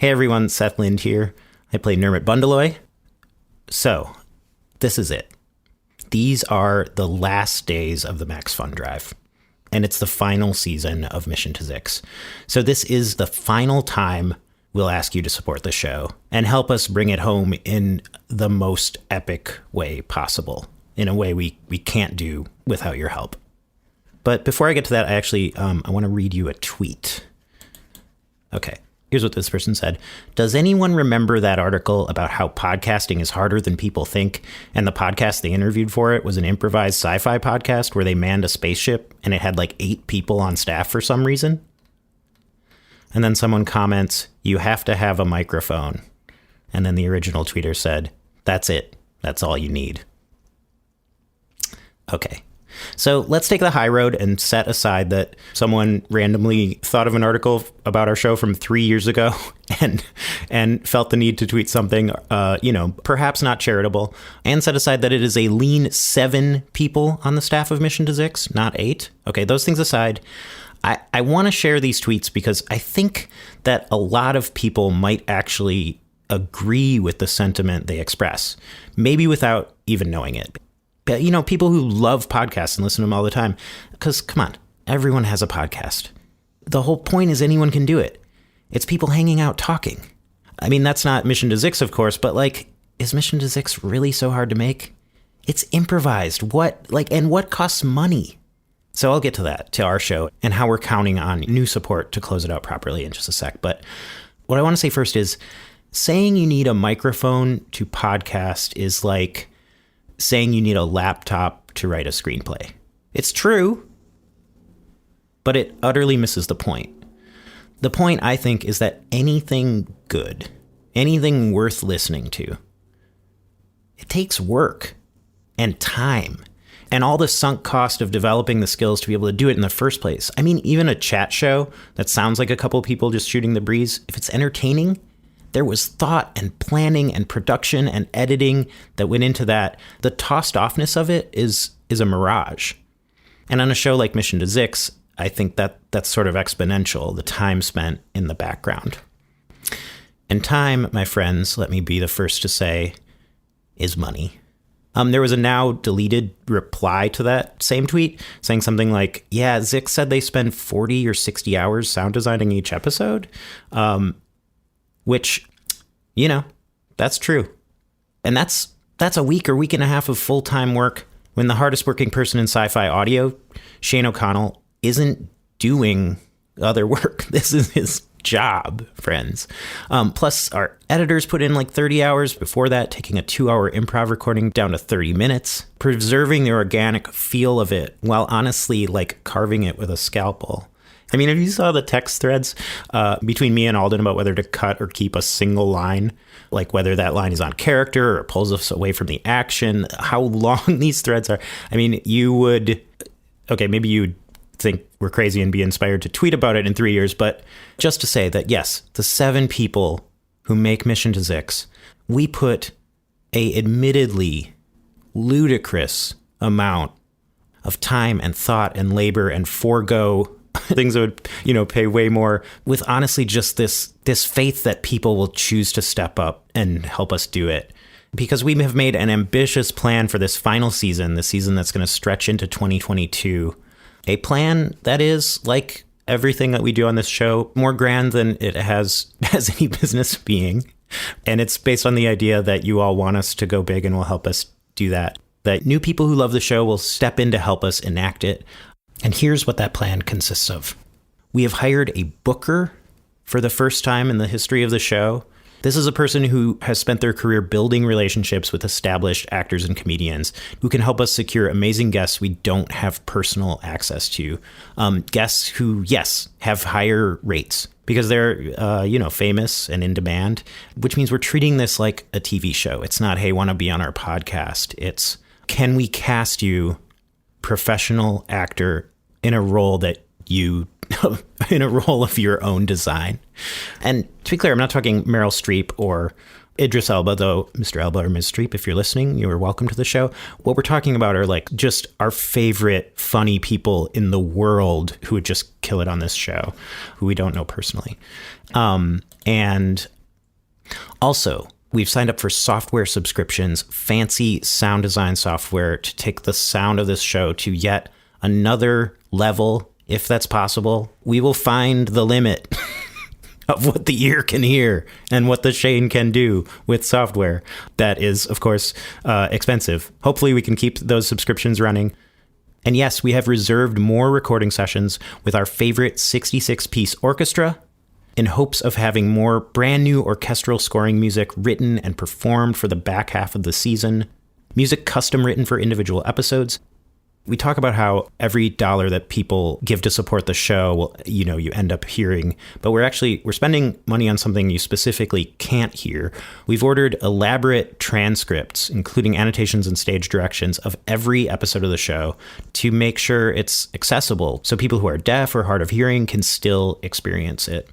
Hey everyone, Seth Lind here. I play Nermut Bundaloy. So, this is it. These are the last days of the MaxFunDrive, and it's the final season of Mission to Zyxx. So this is the final time we'll ask you to support the show and help us bring it home in the most epic way possible, in a way we can't do without your help. But before I get to that, I want to read you a tweet. Okay. Here's what this person said. Does anyone remember that article about how podcasting is harder than people think? And the podcast they interviewed for it was an improvised sci-fi podcast where they manned a spaceship and it had like 8 people on staff for some reason. And then someone comments, you have to have a microphone. And then the original tweeter said, that's it. That's all you need. Okay. So let's take the high road and set aside that someone randomly thought of an article about our show from 3 years ago and felt the need to tweet something, perhaps not charitable, and set aside that it is a lean 7 people on the staff of Mission to Zyxx, not 8. Okay, those things aside, I want to share these tweets because I think that a lot of people might actually agree with the sentiment they express, maybe without even knowing it. But, people who love podcasts and listen to them all the time, because, come on, everyone has a podcast. The whole point is anyone can do it. It's people hanging out talking. I mean, that's not Mission to Zyxx, of course, but, is Mission to Zyxx really so hard to make? It's improvised. And what costs money? So I'll get to that, to our show, and how we're counting on new support to close it out properly in just a sec. But what I want to say first is, saying you need a microphone to podcast is like saying you need a laptop to write a screenplay. It's true, but it utterly misses the point. The point, I think, is that anything good, anything worth listening to, it takes work and time and all the sunk cost of developing the skills to be able to do it in the first place. I mean, even a chat show that sounds like a couple people just shooting the breeze, if it's entertaining, there was thought and planning and production and editing that went into that. The tossed offness of it is a mirage. And on a show like Mission to Zyxx, I think that's sort of exponential, the time spent in the background. And time, my friends, let me be the first to say, is money. There was a now deleted reply to that same tweet saying something like, yeah, Zyxx said they spend 40 or 60 hours sound designing each episode. Which, that's true. And that's a week or week and a half of full-time work when the hardest working person in sci-fi audio, Shane O'Connell, isn't doing other work. This is his job, friends. Plus, our editors put in 30 hours before that, taking a 2-hour improv recording down to 30 minutes, preserving the organic feel of it while honestly, carving it with a scalpel. I mean, if you saw the text threads between me and Alden about whether to cut or keep a single line, whether that line is on character or pulls us away from the action, how long these threads are. I mean, maybe you'd think we're crazy and be inspired to tweet about it in 3 years. But just to say that, yes, the 7 people who make Mission to Zyxx, we put a admittedly ludicrous amount of time and thought and labor and forego things that would, pay way more, with honestly just this faith that people will choose to step up and help us do it. Because we have made an ambitious plan for this final season, the season that's going to stretch into 2022. A plan that is, like everything that we do on this show, more grand than it has any business being. And it's based on the idea that you all want us to go big and will help us do that. That new people who love the show will step in to help us enact it. And here's what that plan consists of. We have hired a booker for the first time in the history of the show. This is a person who has spent their career building relationships with established actors and comedians who can help us secure amazing guests we don't have personal access to. Guests who, yes, have higher rates because they're, famous and in demand, which means we're treating this like a TV show. It's not, hey, want to be on our podcast. It's, can we cast you, professional actor, in a role that you in a role of your own design. And to be clear, I'm not talking Meryl Streep or Idris Elba, though, Mr. Elba or Ms. Streep, if you're listening, you are welcome to the show. What we're talking about are like just our favorite funny people in the world who would just kill it on this show, who we don't know personally. And also, we've signed up for software subscriptions, fancy sound design software to take the sound of this show to yet another level, if that's possible. We will find the limit of what the ear can hear and what the Shane can do with software that is, of course, expensive. Hopefully we can keep those subscriptions running. And yes, we have reserved more recording sessions with our favorite 66-piece orchestra in hopes of having more brand new orchestral scoring music written and performed for the back half of the season, music custom written for individual episodes. We talk about how every dollar that people give to support the show, well, you end up hearing, but we're spending money on something you specifically can't hear. We've ordered elaborate transcripts, including annotations and stage directions of every episode of the show to make sure it's accessible so people who are deaf or hard of hearing can still experience it.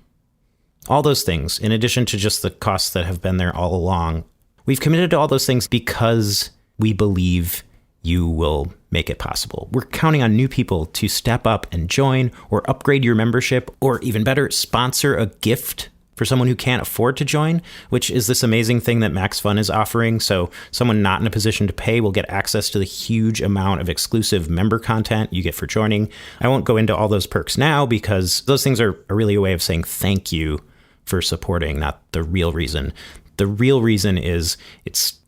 All those things, in addition to just the costs that have been there all along. We've committed to all those things because we believe you will make it possible. We're counting on new people to step up and join or upgrade your membership, or even better, sponsor a gift for someone who can't afford to join, which is this amazing thing that MaxFun is offering. So someone not in a position to pay will get access to the huge amount of exclusive member content you get for joining. I won't go into all those perks now because those things are really a way of saying thank you for supporting, not the real reason. The real reason is it's,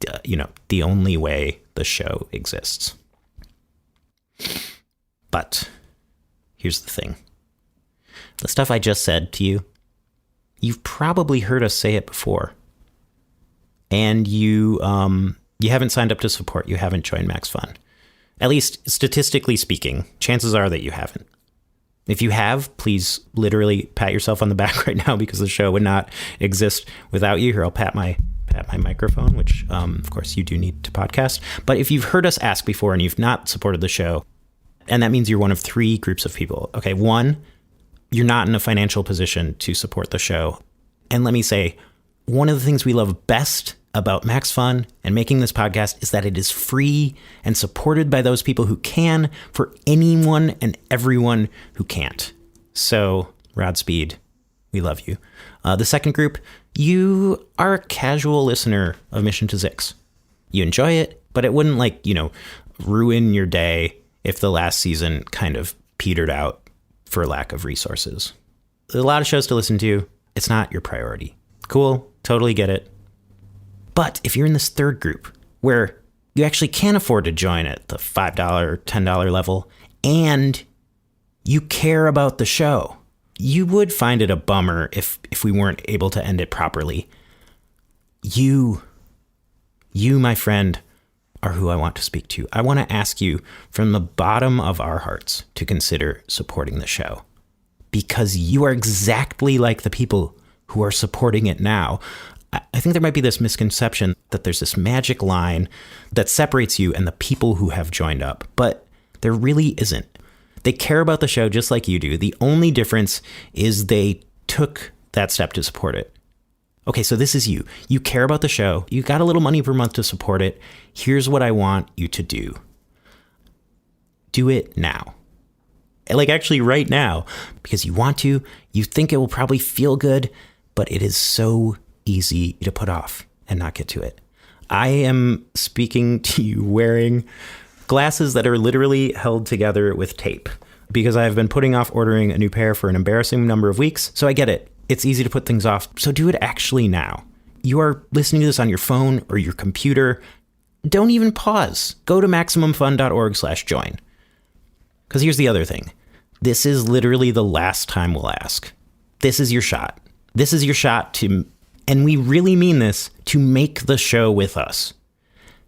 the only way the show exists. But here's the thing. The stuff I just said to you, you've probably heard us say it before. And you haven't signed up to support. You haven't joined MaxFun. At least statistically speaking, chances are that you haven't. If you have, please literally pat yourself on the back right now because the show would not exist without you. Here, I'll pat my microphone, which, of course, you do need to podcast. But if you've heard us ask before and you've not supported the show, and that means you're one of three groups of people. Okay, one, you're not in a financial position to support the show. And let me say, one of the things we love best about MaxFun and making this podcast is that it is free and supported by those people who can for anyone and everyone who can't. So, Godspeed. We love you. The second group, you are a casual listener of Mission to Zyxx. You enjoy it, but it wouldn't ruin your day if the last season kind of petered out for lack of resources. There's a lot of shows to listen to. It's not your priority. Cool. Totally get it. But if you're in this third group where you actually can afford to join at the $5 or $10 level and you care about the show, you would find it a bummer if we weren't able to end it properly. You, my friend, are who I want to speak to. I want to ask you from the bottom of our hearts to consider supporting the show because you are exactly like the people who are supporting it now. I think there might be this misconception that there's this magic line that separates you and the people who have joined up, but there really isn't. They care about the show just like you do. The only difference is they took that step to support it. Okay, so this is you. You care about the show. You got a little money per month to support it. Here's what I want you to do. Do it now. Actually right now, because you want to. You think it will probably feel good, but it is so easy to put off and not get to it. I am speaking to you wearing glasses that are literally held together with tape because I have been putting off ordering a new pair for an embarrassing number of weeks. So I get it. It's easy to put things off. So do it actually now. You are listening to this on your phone or your computer. Don't even pause. Go to MaximumFun.org/join. Because here's the other thing. This is literally the last time we'll ask. This is your shot. This is your shot to, and we really mean this, to make the show with us.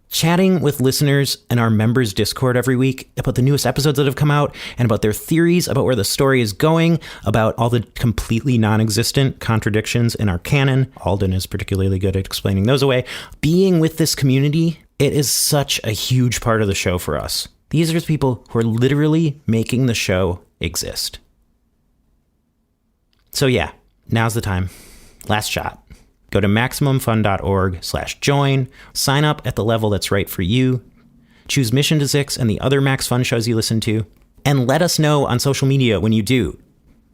Chatting with listeners and our members' Discord every week about the newest episodes that have come out and about their theories about where the story is going, about all the completely non-existent contradictions in our canon. Alden is particularly good at explaining those away. Being with this community, it is such a huge part of the show for us. These are the people who are literally making the show exist. So yeah, now's the time. Last shot. Go to MaximumFun.org/join. Sign up at the level that's right for you. Choose Mission to Zyxx and the other Max Fun shows you listen to. And let us know on social media when you do.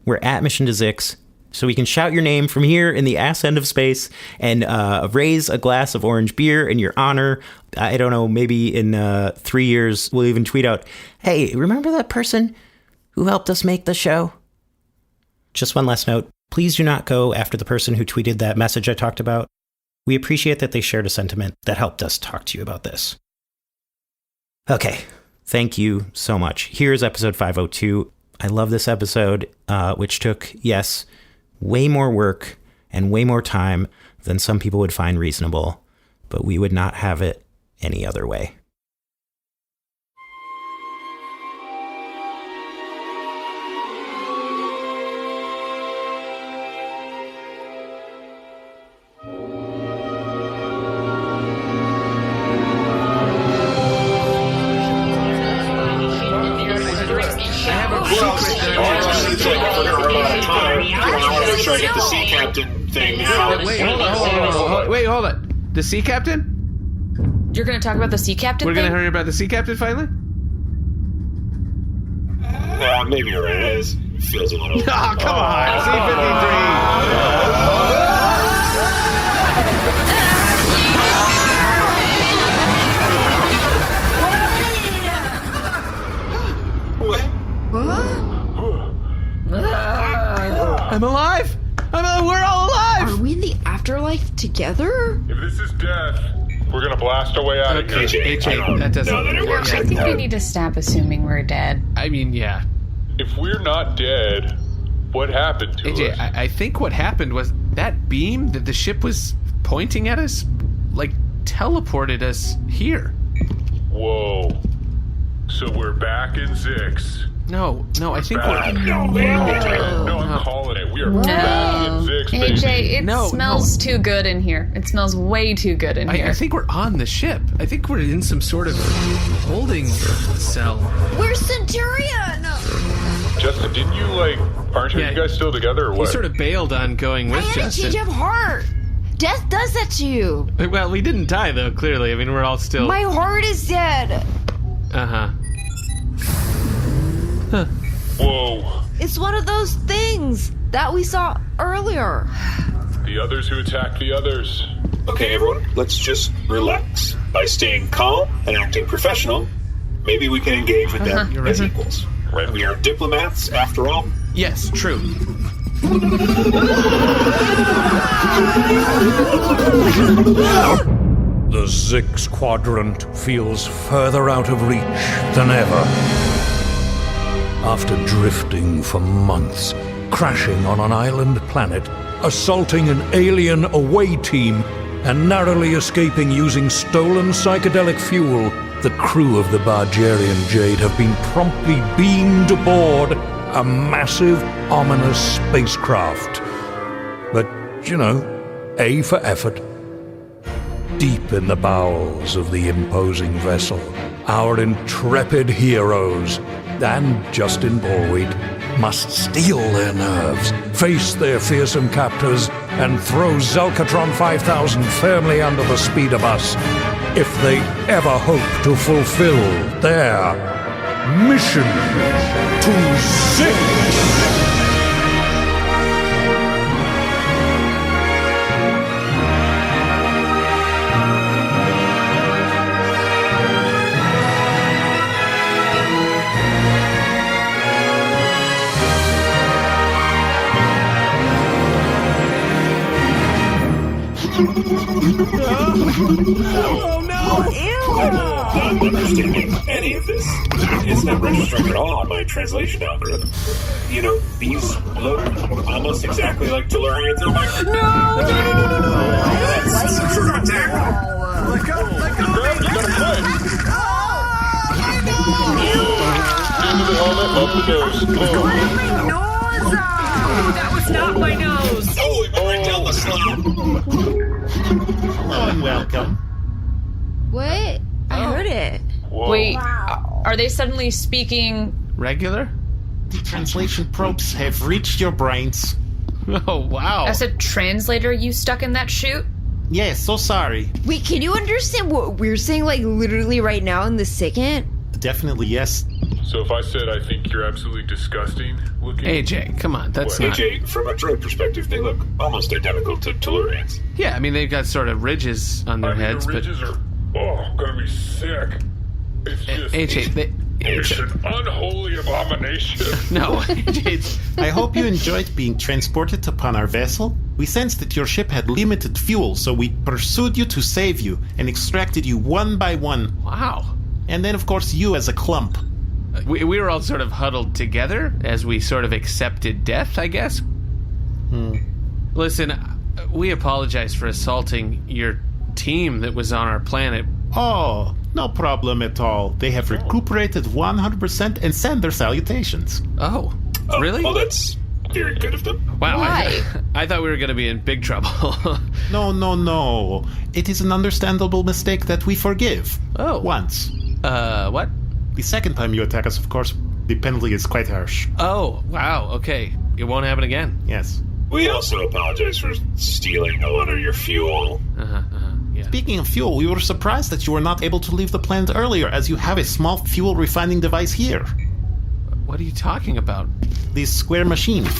We're at Mission to Zyxx, so we can shout your name from here in the ass end of space and raise a glass of orange beer in your honor. I don't know, maybe in 3 years we'll even tweet out, hey, remember that person who helped us make the show? Just one last note. Please do not go after the person who tweeted that message I talked about. We appreciate that they shared a sentiment that helped us talk to you about this. Okay, thank you so much. Here's episode 502. I love this episode, which took, yes, way more work and way more time than some people would find reasonable, but we would not have it any other way. Try to get the sea captain thing now. Wait, hold on. The sea captain? You're going to talk about the sea captain We're going to hear about the sea captain finally? Maybe you're right. It feels a little... Oh, come on. I'm alive! We're all alive! Are we in the afterlife together? If this is death, we're gonna blast our way out of here. AJ, that doesn't... I think we need to stop assuming we're dead. I mean, yeah. If we're not dead, what happened to AJ, us? I think what happened was that beam that the ship was pointing at us, like, teleported us here. Whoa. So we're back in Zyxx. No, I think Back. No, I'm calling it. We are back in Zyxx, baby. AJ, it smells too good in here. It smells way too good in here. I think we're on the ship. I think we're in some sort of holding cell. We're Centurion! Justin, didn't you, aren't you guys still together or what? We sort of bailed on going with Justin. I had a change of heart. Death does that to you. Well, we didn't die, though, clearly. I mean, we're all still... My heart is dead. Uh-huh. Huh. Whoa. It's one of those things that we saw earlier. The others who attacked the others. Okay, everyone, let's just relax. By staying calm and acting professional, maybe we can engage with them as equals. Right? We are diplomats, after all. Yes, true. The Zyxx quadrant feels further out of reach than ever. After drifting for months, crashing on an island planet, assaulting an alien away team, and narrowly escaping using stolen psychedelic fuel, the crew of the Bargarean Jade have been promptly beamed aboard a massive, ominous spacecraft. But, A for effort. Deep in the bowels of the imposing vessel, our intrepid heroes, and Justin Ballwheat, must steel their nerves, face their fearsome captors, and throw Zalcatron 5000 firmly under the speeder bus if they ever hope to fulfill their mission to Zyxx. Oh no! Ew! I'm not understanding any of this. It's not registering at all on my translation algorithm. These look almost exactly like Tellurians in my... No! That's some sort of attack. Let go! You gotta play! Into the helmet, up the nose. That was not my nose! Oh, it went down the slide. Welcome. What? I heard it. Whoa. Wait, are they suddenly speaking... Regular? The translation probes have reached your brains. Oh, wow. As a translator, you stuck in that chute? Yes, so sorry. Wait, can you understand what we're saying, like, literally right now in the second? Definitely yes. So if I said I think you're absolutely disgusting looking... AJ, come on, that's What? not... AJ, from a drone perspective, they look almost identical to Tellurians. Yeah, I mean, they've got sort of ridges on their heads, the ridges are... Oh, I'm gonna be sick. It's just... AJ, It's an unholy abomination. No, AJ, I hope you enjoyed being transported upon our vessel. We sensed that your ship had limited fuel, so we pursued you to save you and extracted you one by one. wow. And then, of course, you as a clump. We were all sort of huddled together as we sort of accepted death, I guess. Listen, we apologize for assaulting your team that was on our planet. Oh, no problem at all. They have recuperated 100% and send their salutations. Oh, really? Well, that's very good of them. Wow, Why? I thought we were going to be in big trouble. No. It is an understandable mistake that we forgive. Oh. Once. What? The second time you attack us, of course, the penalty is quite harsh. Oh, wow, okay. It won't happen again. Yes. We also apologize for stealing a lot of your fuel. Yeah. Speaking of fuel, we were surprised that you were not able to leave the planet earlier, as you have a small fuel refining device here. What are you talking about? These square machines.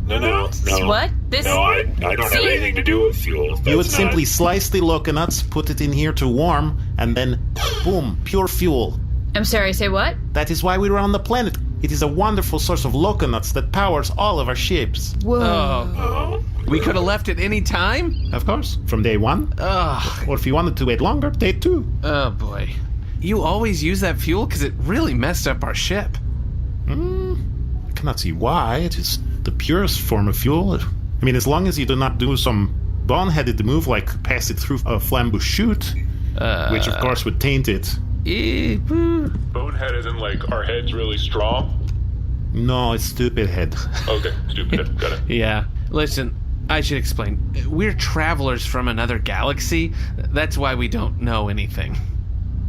No. What? This? No, I don't have anything to do with fuel. You would That's simply not- slice the coconuts, put it in here to warm, and then, boom, pure fuel. I'm sorry, say what? That is why we were on the planet. It is a wonderful source of coconuts that powers all of our ships. Whoa. Oh, we could have left at any time? Of course, from day one. Oh, Or if you wanted to wait longer, day two. oh boy. You always use that fuel because it really messed up our ship. I cannot see why. It is the purest form of fuel. I mean, as long as you do not do some boneheaded move like pass it through a flambeau chute, which of course would taint it. Bonehead isn't like our head's really strong. No, it's stupid head. Okay, stupid head. Got it. Yeah. Listen, I should explain. We're travelers from another galaxy. That's why we don't know anything.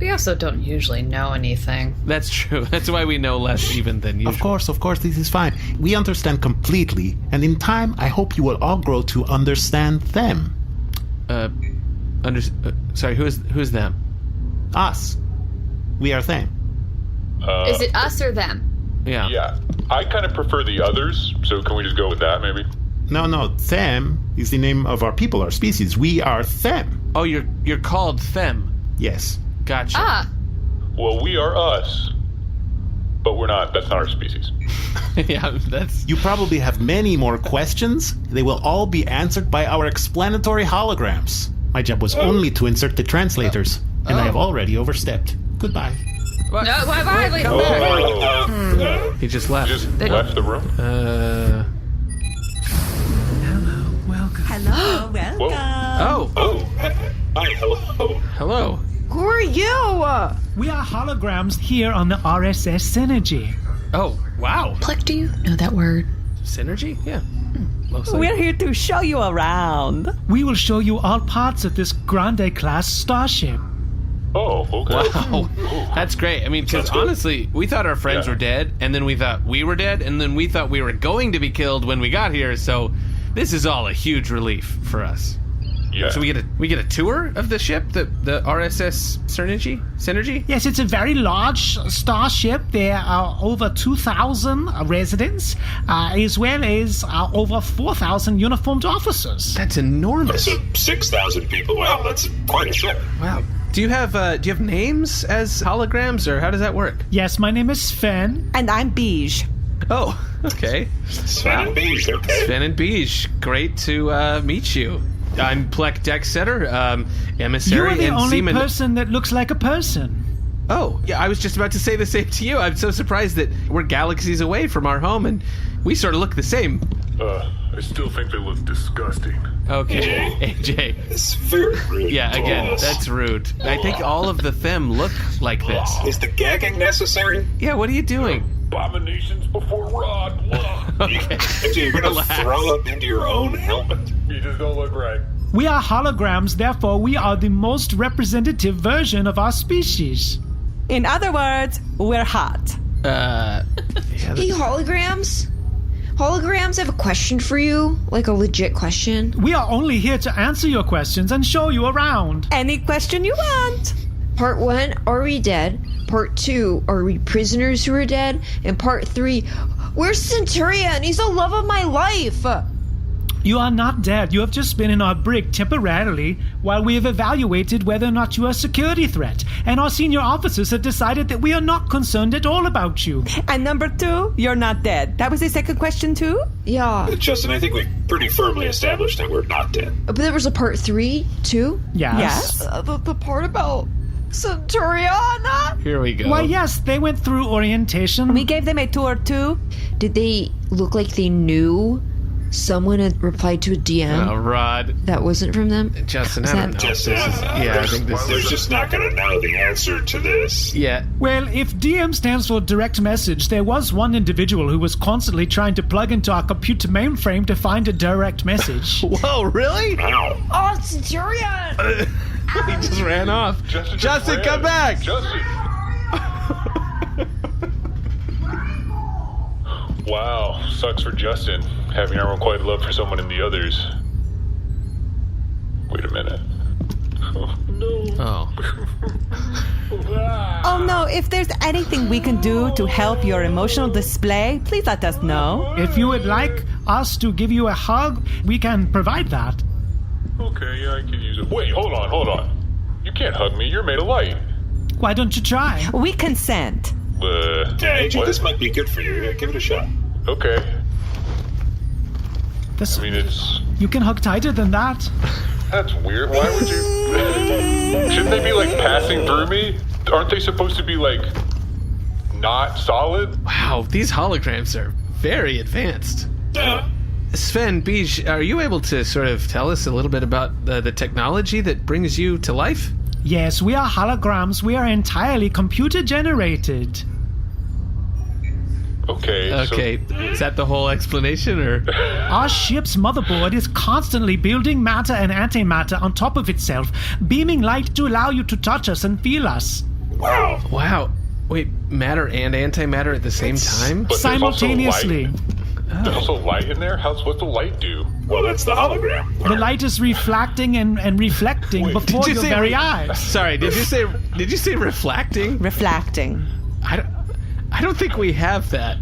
We also don't usually know anything. That's true. That's why we know less even than usual. Of course, this is fine. We understand completely, and in time, I hope you will all grow to understand them. Sorry, who's them? Us. We are them. Is it us or them? Yeah. Yeah, I kind of prefer the others, so can we just go with that, maybe? No, Themm is the name of our people, our species. We are Themm. Oh, you're called Themm. Yes. Gotcha. Ah, Well, we are us, but we're not. That's not our species. Yeah, that's... You probably have many more questions. They will all be answered by our explanatory holograms. My job was only to insert the translators, and I have already overstepped. Goodbye. What? no, why, wait. He just left. Just left the room. Hello, welcome. Whoa. Oh, Hi, hello. hello. Who are you? We are holograms here on the RSS Synergy. Oh, wow. Pleck, do you know that word? Synergy? Yeah. Mostly. We're here to show you around. We will show you all parts of this Grande class starship. Oh, okay. Wow. That's great. I mean, because Sounds good. honestly, we thought our friends Yeah. were dead, and then we thought we were dead, and then we thought we were going to be killed when we got here, so this is all a huge relief for us. Yeah. So we get a tour of the ship, the RSS Synergy? Yes, it's a very large starship. There are over 2,000 residents, as well as over 4,000 uniformed officers. That's enormous. So 6,000 people. Wow, that's quite a ship. Wow. Do you have names as holograms, or how does that work? Yes, my name is Sven. And I'm Beej. Oh, okay. Sven and Beej, okay. Sven and Beej, great to meet you. I'm Pleck Decksetter, You emissary are the and only seaman. person that looks like a person. Oh, yeah, I was just about to say the same to you. I'm so surprised that we're galaxies away from our home, and we sort of look the same. I still think they look disgusting. Okay, AJ. It's very rude. Yeah, again, Yes. that's rude. I think all of the Themm look like this. Is the gagging necessary? Yeah, what are you doing? Abominations before Rod. Okay. So you're gonna Relax. throw up into your own helmet. You just don't look right. We are holograms, therefore we are the most representative version of our species. In other words, we're hot. Yeah, Hey, holograms? Holograms, I have a question for you. Like a legit question. We are only here to answer your questions and show you around. Any question you want. Part 1, are we dead? Part 2, are we prisoners who are dead? And part 3, where's Centurion? He's the love of my life. You are not dead. You have just been in our brig temporarily while we have evaluated whether or not you are a security threat. And our senior officers have decided that we are not concerned at all about you. And number 2, you're not dead. That was the second question too? Yeah. Justin, I think we pretty firmly established that we're not dead. But there was a part 3, too? Yes. The part about Centurion? Here we go. Why, yes, they went through orientation. We gave them a tour too. Did they look like they knew someone had replied to a DM Oh, Rod. that wasn't from them? Justin, Is I don't that- know. Justin, I think this they're is... just not going to know the answer to this. Yeah. Well, if DM stands for direct message, there was one individual who was constantly trying to plug into our computer mainframe to find a direct message. Whoa, really? Wow. Oh, Centurion! He just ran off. Justin, come back! Justin! Wow, sucks for Justin, having unrequited love for someone in the others. Wait a minute. Oh, no. Oh. Oh no, if there's anything we can do to help your emotional display, please let us know. If you would like us to give you a hug, we can provide that. Okay, yeah, I can use it. Wait, hold on. You can't hug me, you're made of light. Why don't you try? We consent. Yeah, AJ, what? this might be good for you. Yeah, give it a shot. Okay. This, I mean, you can hug tighter than that. that's weird. Why would you... Shouldn't they be, like, passing through me? Aren't they supposed to be, like, not solid? Wow, these holograms are very advanced. Sven, Beej, are you able to sort of tell us a little bit about the technology that brings you to life? Yes, we are holograms. We are entirely computer generated. Okay. Okay, is that the whole explanation, or? Our ship's motherboard is constantly building matter and antimatter on top of itself, beaming light to allow you to touch us and feel us. Wow. Wow. Wait, matter and antimatter at the same time? But there's also Simultaneously. There's also light in there? What's the light do? Well, that's the hologram. The light is refracting and reflecting Wait, before Did you your say very eyes. Sorry, did you say reflecting? Reflecting. I don't think we have that.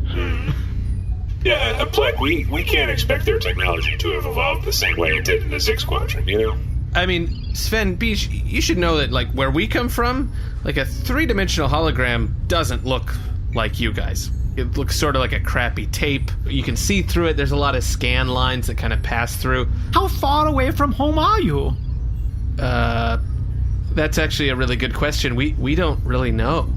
Yeah, Pleck, we can't expect their technology to have evolved the same way it did in the Zyxx Squadron, you know? I mean, Sven, Beej, you should know that, like, where we come from, like, a three-dimensional hologram doesn't look like you guys. It looks sort of like a crappy tape. You can see through it. There's a lot of scan lines that kind of pass through. How far away from home are you? That's actually a really good question. We don't really know.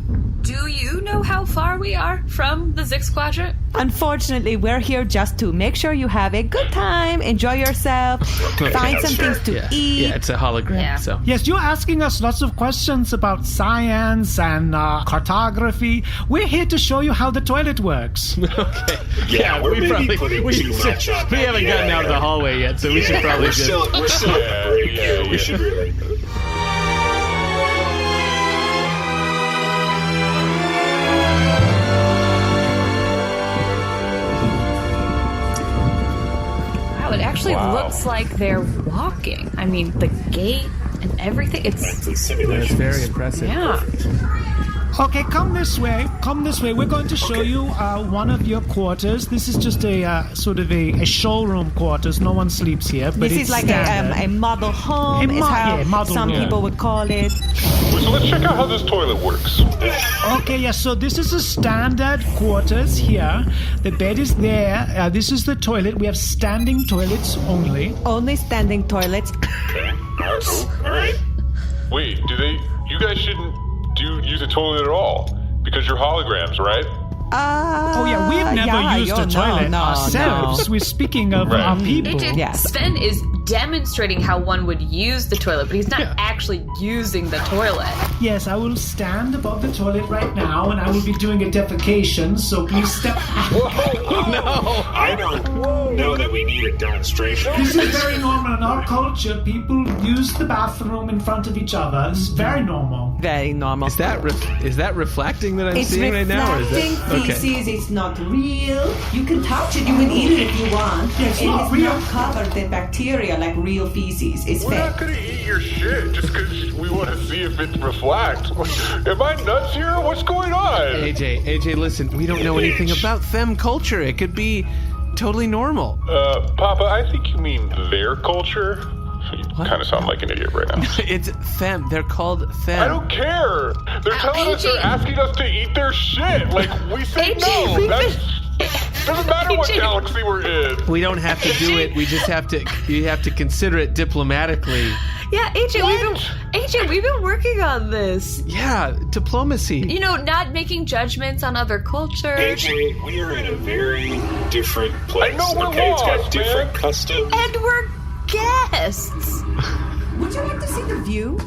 Do you know how far we are from the Zyxx Quadrant? Unfortunately, we're here just to make sure you have a good time, enjoy yourself, find some things to eat. Yeah, it's a hologram, Yeah. so. Yes, you're asking us lots of questions about science and cartography. We're here to show you how the toilet works. Okay. Yeah, we're maybe putting too much on we that. haven't gotten out of the hallway yet, so we should probably we're still at the break here. We should really... Wow, it actually looks like they're walking. I mean, the gate and everything. It's a simulation. It's very impressive. Yeah. Okay, come this way. Come this way. We're going to show you one of your quarters. This is just a sort of a showroom quarters. No one sleeps here, but This it's is like standard. a model home, is how model some room. people would call it. So let's check out how this toilet works. Okay, yes. So this is a standard quarters here. The bed is there. This is the toilet. We have standing toilets only. Only standing toilets. Okay. All right. Wait, you guys shouldn't use a toilet at all because you're holograms, right? Oh yeah, we've never used a toilet ourselves. We're speaking of our people. AJ, Yes. Sven is demonstrating how one would use the toilet, but he's not actually using the toilet. Yes, I will stand above the toilet right now, and I will be doing a defecation, so please step back. I don't know that we need a demonstration. This is very normal in our culture. People use the bathroom in front of each other. It's very normal. Very normal. Is that reflecting that I'm seeing right now? Or is that feces. It's not real. You can touch it. You can eat it if you want. It's not real. Not covered in bacteria like real feces. It's We're fake. not gonna eat your shit just because we want to see if it reflects. Am I nuts here? What's going on? AJ, listen, we don't know anything about Themm culture. It could be totally normal. Papa, I think you mean their culture. You kind of sound like an idiot right now. It's Themm. They're called Themm. I don't care. They're telling us, they're asking us to eat their shit. Like, we say no. Doesn't matter what galaxy we're in. We don't have to do it. We just have to. You have to consider it diplomatically. Yeah, AJ, we've been working on this. Yeah, diplomacy. You know, not making judgments on other cultures. AJ, we are in a very different place. I know we're It's got lost, different man. customs. And we're guests. Would you like to see the view?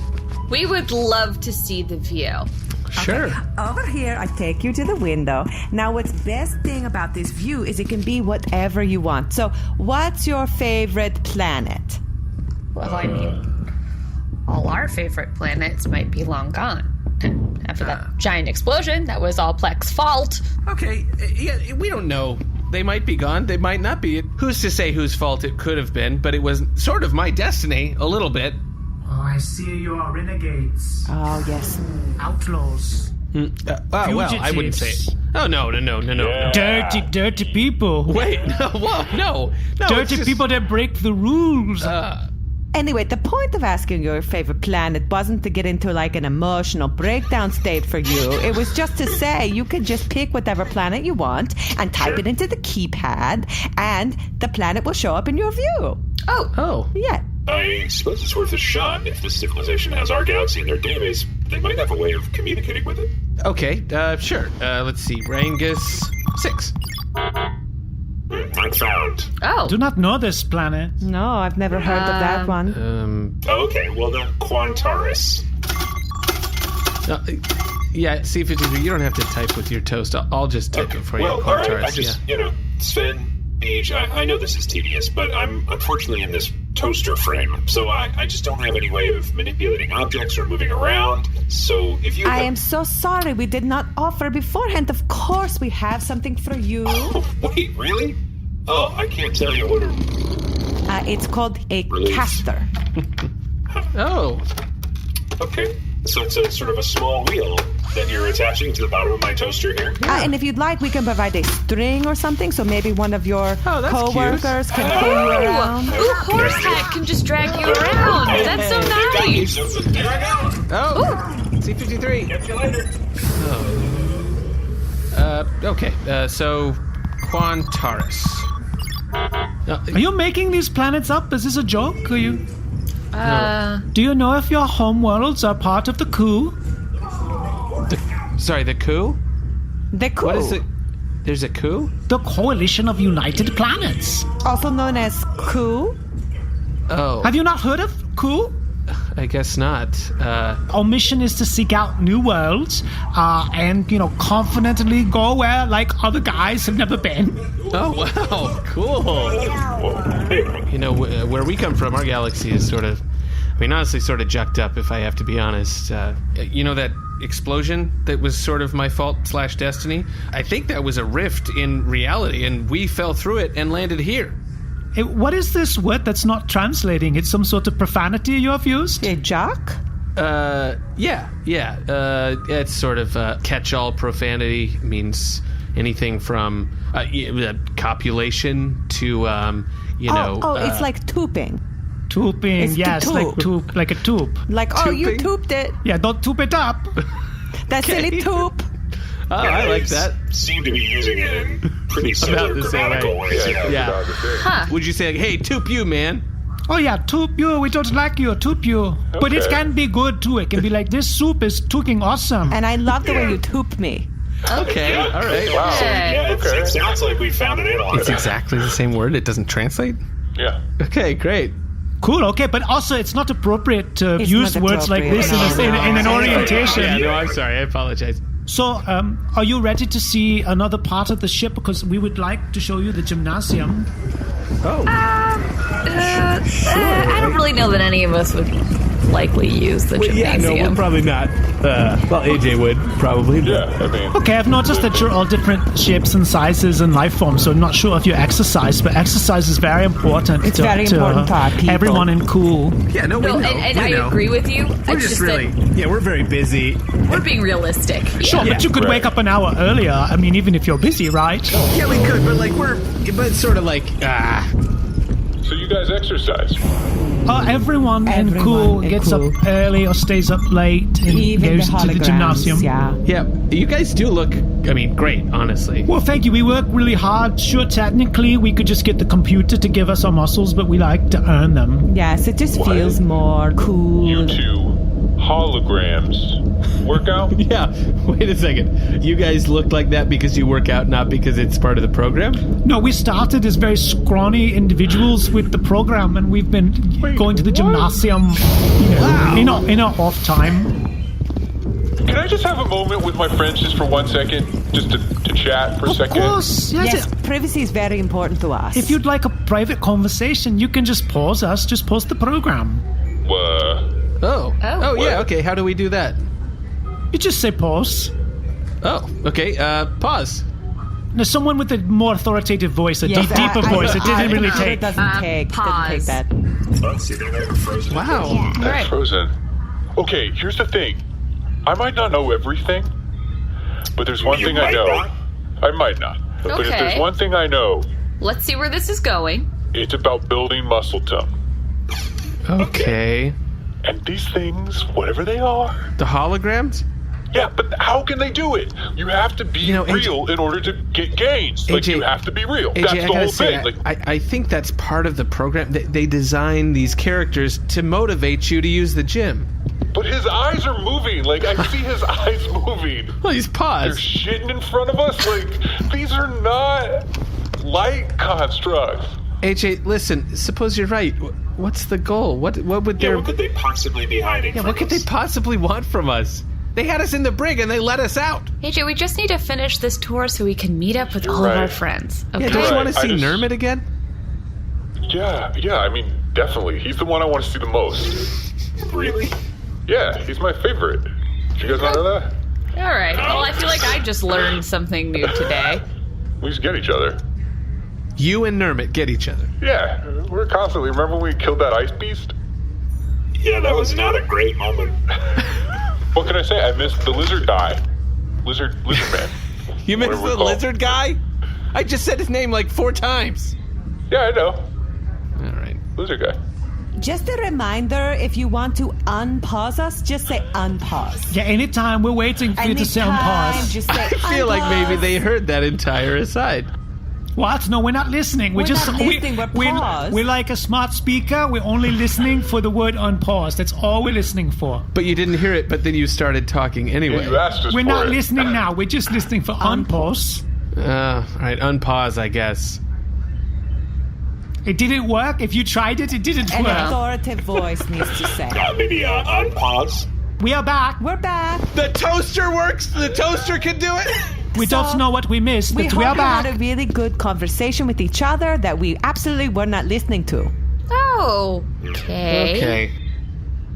We would love to see the view. Sure. Over here, I take you to the window. Now, what's best thing about this view is it can be whatever you want. So, what's your favorite planet? Well, I mean, all our favorite planets might be long gone. And after that giant explosion, that was all Pleck's fault. Okay. Yeah, we don't know. They might be gone. They might not be. Who's to say whose fault it could have been? But it was sort of my destiny, a little bit. Oh, I see you are renegades. Oh, yes. Outlaws. Well, I wouldn't say it. Oh, no. Dirty people. Wait, no. Dirty people that break the rules. Anyway, the point of asking your favorite planet wasn't to get into like an emotional breakdown state for you. It was just to say you can just pick whatever planet you want and type it into the keypad, and the planet will show up in your view. Oh. Yeah. I suppose it's worth a shot. If this civilization has our galaxy in their database, they might have a way of communicating with it. Okay, sure. Let's see. Rangus 6. Unfound. Oh. Do not know this planet. No, I've never heard of that one. Okay, well then, Quantaris. Yeah, see if you don't have to type with your toast. I'll just type it for you. Well, all right. Quantaris, I just, Sven, Beej, I know this is tedious, but I'm unfortunately in this toaster frame, so I just don't have any way of manipulating objects or moving around. So if you... I am so sorry we did not offer beforehand. Of course we have something for you. Oh, wait, really? Oh, I can't tell you what It's called a Release. caster. Oh. Okay. So it's a sort of a small wheel that you're attaching to the bottom of my toaster here. And if you'd like, we can provide a string or something, so maybe one of your that's co-workers can pull you around. Ooh, Horsehead can just drag you around. That's so nice. Here I go. Oh. C-53. Catch you later. Okay. So Quantaris. Are you making these planets up? Is this a joke? Are you? Do you know if your homeworlds are part of the coup? Sorry, the coup? The coup. What is it? There's a coup? The Coalition of United Planets. Also known as coup. Oh, Have you not heard of coup? I guess not. Our mission is to seek out new worlds and, confidently go where, other guys have never been. Oh, wow. Cool. Where we come from, our galaxy is honestly sort of jacked up, if I have to be honest. That explosion that was sort of my fault / destiny? I think that was a rift in reality, and we fell through it and landed here. What is this word that's not translating? It's some sort of profanity you have used? A jock? Yeah. It's sort of catch-all profanity. Means anything from copulation to, it's like tooping. Tooping, It's to yes, toop. like a toop. Like, you tooped it. Yeah, don't toop it up. That silly toop. Oh, I like that. Seem to be using it in pretty similar About the same grammatical way. ways. Yeah. Huh. Would you say, hey, toop you, man? Oh yeah, toop you, we don't like you, toop you. But it can be good too. It can be like, this soup is tooking awesome. And I love the way you toop me. Okay, all right. Wow. Yeah, it sounds like we found an analog. It's exactly the same word. It doesn't translate? Yeah. Okay, great. Cool, okay, but also it's not appropriate to It's use not words like this appropriate. in an orientation. Yeah, no, I'm sorry. I apologize. So, are you ready to see another part of the ship? Because we would like to show you the gymnasium. I don't really know that any of us would likely use the gymnasium. we're probably not. Well, AJ would probably. Yeah, I mean, Okay, I've noticed that you're all different shapes and sizes and life forms, so I'm not sure if you exercise, but exercise is very important. It's very important to our people. everyone in cool. Yeah, no, we No, know. and we I know. agree with you. We're It's just that really, we're very busy. we're being realistic. Sure, but you could wake up an hour earlier. I mean, even if you're busy, right? Yeah, we could, but it's sort of like, so you guys exercise. Everyone in Everyone cool in gets cool. up early or stays up late and Even goes the to the holograms, gymnasium. yeah. Yeah, you guys do look, great, honestly. Well, thank you. We work really hard. Sure, technically, we could just get the computer to give us our muscles, but we like to earn them. Yes, it just What? feels more cool. You two holograms work out? Yeah, wait a second. You guys look like that because you work out, not because it's part of the program? No, we started as very scrawny individuals with the program, and we've been going to the gymnasium, in our off time. Can I just have a moment with my friends just for 1 second? Just to chat for a Of second? course, Yes, privacy is very important to us. If you'd like a private conversation, you can just pause us. Just pause the program. Oh, yeah, okay. How do we do that? You just say pause. Oh, okay. Pause. There's someone with a more authoritative voice, a Yes, deeper voice. It didn't really take. It doesn't take pause. that. Oh, see, they're never frozen. Wow. All right. Frozen. Okay, here's the thing. I might not know everything, but there's one You thing I might know. not? I might not. But if Okay. there's one thing I know, Let's see where this is going. it's about building muscle tone. Okay. And these things, whatever they are, The holograms? yeah, but how can they do it? You have to be AJ real in order to get gains. Like, AJ you have to be real. AJ, That's I the gotta whole say, thing. Like, I think that's part of the program. They design these characters to motivate you to use the gym. but his eyes are moving. Like, I see his eyes moving. Well, he's They're paused. shitting in front of us. Like, these are not light constructs. AJ, listen, suppose you're right. What's the goal? What would Yeah, their... what could they possibly be hiding from what could they us? possibly want from us? They had us in the brig and they let us out. AJ, we just need to finish this tour so we can meet up with all of right. our friends. Yeah, Okay. don't you Right, want to I see just- Nermut again? Yeah, I mean, definitely. He's the one I want to see the most. Really? Yeah, he's my favorite. Did you guys not know that? All right. Well, I feel like I just learned something new today. We just get each other. You and Nermut get each other. Yeah, we're constantly. Remember when we killed that ice beast? Yeah, that was not a great moment. What can I say? I missed the lizard guy. Lizard man. You missed Whatever we the call him. lizard guy? I just said his name like 4 times. Yeah, I know. All right. Lizard guy. Just a reminder, if you want to unpause us, just say unpause. Yeah, anytime we're waiting for you to say Anytime, pause. just say I feel like maybe they heard that entire aside. What? No, we're not listening. We're just not listening, we're paused. we're like a smart speaker. We're only listening for the word unpause. That's all we're listening for. But you didn't hear it, but then you started talking Yeah, anyway. you asked us We're for not it. listening now. We're just listening for unpause. All right, unpause, I guess. It didn't work. If you tried it, it didn't An work. authoritative voice needs to say. Maybe unpause. We are back. We're back. The toaster works. The toaster can do it. We don't know what we missed, We but hope we are you had back. a really good conversation with each other that we absolutely were not listening to. Oh, okay. Okay.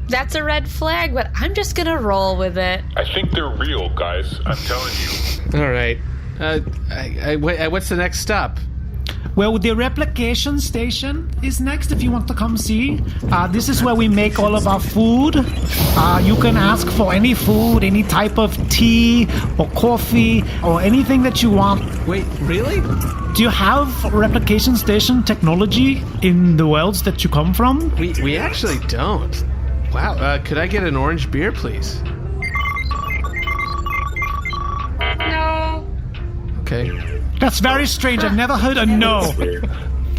That's a red flag, but I'm just gonna roll with it. I think they're real, guys. I'm telling you. All right. What's the next stop? Well, the replication station is next if you want to come see. This is where we make all of our food. You can ask for any food, any type of tea or coffee or anything that you want. Wait, really? Do you have replication station technology in the worlds that you come from? We actually don't. Wow. Could I get an orange beer, please? No. Okay. That's very strange. I've never heard a no.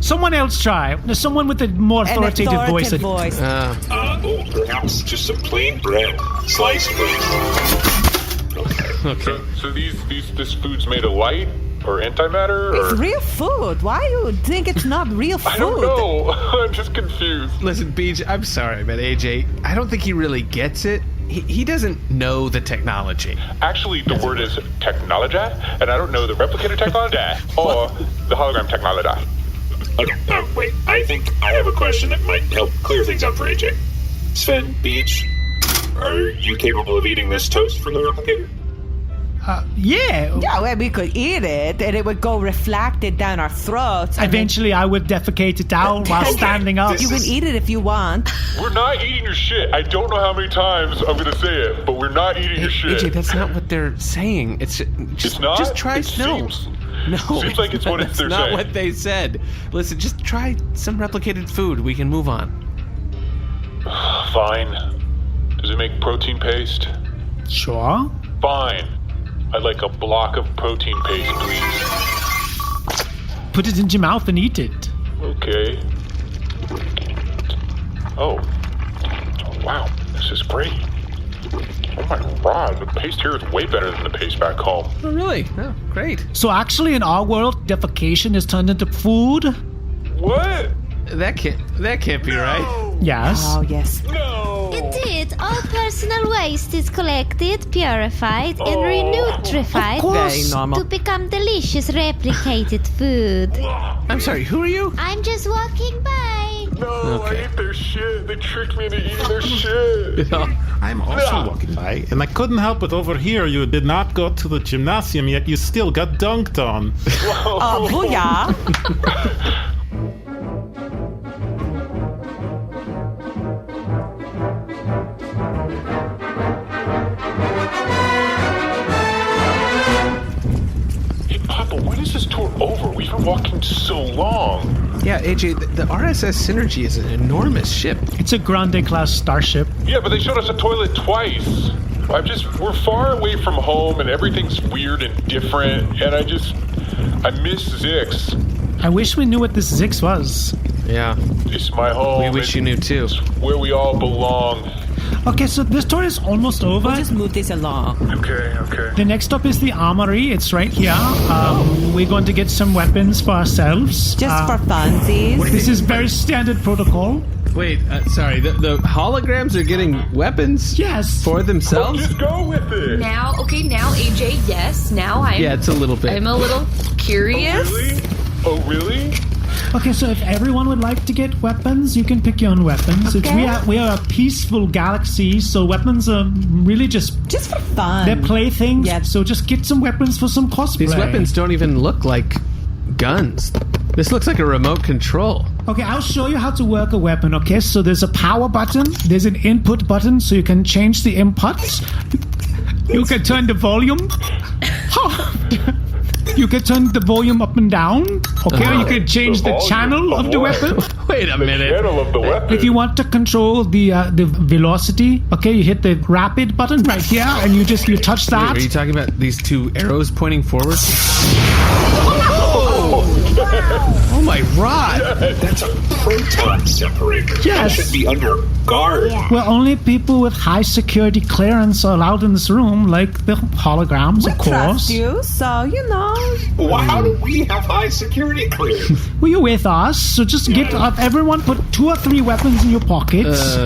Someone else try. There's someone with a more An authoritative voice. voice. Perhaps just some plain bread. Slice, please. Okay. So this food's made of light or antimatter? Or? It's real food. Why do you think it's not real food? I don't know. I'm just confused. Listen, Beej, I'm sorry, but AJ, I don't think he really gets it. He doesn't know the technology. Actually, the word is technology, and I don't know the replicator technology or the hologram technology. Okay, wait. I think I have a question that might help clear things up for AJ. Sven, Beej, are you capable of eating this toast from the replicator? Yeah. Yeah, well, we could eat it, and it would go reflected down our throats. Eventually, I would defecate it down while standing up. You can eat it if you want. We're not eating your shit. I don't know how many times I'm going to say it, but we're not eating your shit. AJ, that's not what they're saying. It's not? Just try It seems like it's what they're saying. That's not what they said. Listen, just try some replicated food. We can move on. Fine. Does it make protein paste? Sure. Fine. I'd like a block of protein paste, please. Put it in your mouth and eat it. Okay. Oh, wow. This is great. Oh my god, the paste here is way better than the paste back home. Oh, really? Oh, great. So actually, in our world, defecation is turned into food. What? That can't be right. Yes. Oh, yes. No! Indeed, all personal waste is collected, purified, and renutrified Of course. Very normal. to become delicious replicated food. I'm sorry, who are you? I'm just walking by. No, I ate their shit. They tricked me into eating their shit. I'm also walking by, and I couldn't help but overhear you did not go to the gymnasium yet. You still got dunked on. Oh, booyah. When is this tour over? We've been walking so long. Yeah, AJ, the RSS Synergy is an enormous ship. It's a Grande class starship. Yeah, but they showed us a toilet twice. We're far away from home and everything's weird and different, and I miss Zyxx. I wish we knew what this Zyxx was. Yeah. It's my home. We wish you knew too. It's where we all belong. Okay, so this tour is almost over. We'll just move this along. Okay. The next stop is the armory. It's right here. We're going to get some weapons for ourselves. Just for funsies. This is very standard protocol. Wait, sorry, the holograms are getting weapons? Yes. For themselves? Just go with it. Now, AJ, yes. Now Yeah, it's a little bit. I'm a little curious. Oh, really? Okay, so if everyone would like to get weapons, you can pick your own weapons. Okay. We are a peaceful galaxy, so weapons are really just for fun. They're playthings. Yeah. So just get some weapons for some cosplay. These weapons don't even look like guns. This looks like a remote control. Okay, I'll show you how to work a weapon, okay? So there's a power button, there's an input button, so you can change the inputs. You can turn the volume. You can turn the volume up and down, okay? You can change the channel of the weapon. Wait a minute. Channel of the weapon. If you want to control the velocity, okay, you hit the rapid button right here, and you touch that. Are you talking about these two arrows pointing forward? Oh my rod! That's a proton separator. Yes. That should be under guard. Well, only people with high security clearance are allowed in this room, like the holograms, We of course. trust you, so you know. Well, how do we have high security clearance? Well, you're with us, so just get everyone put 2 or 3 weapons in your pockets.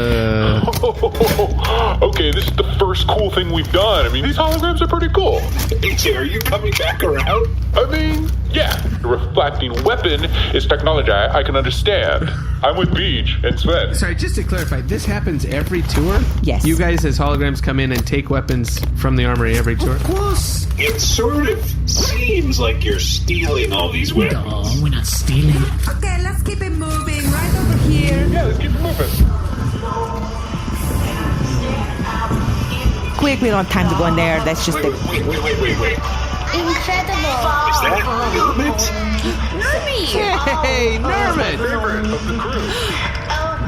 Okay, this is the first cool thing we've done. I mean, these holograms are pretty cool. AJ, are you coming back around? I mean, yeah, the reflecting weapon is technology I can understand. I'm with Beej and Sven. Sorry, just to clarify, this happens every tour? Yes. You guys as holograms come in and take weapons from the armory every tour? Of course. It sort of seems like you're stealing all these weapons. No, we're not stealing. Okay, let's keep it moving. Right over here. Yeah, let's keep it moving. Quick, we don't have time to go in there. That's just Wait. Incredible. Is that Nermut? Hey, Nermut! Favorite of the crew.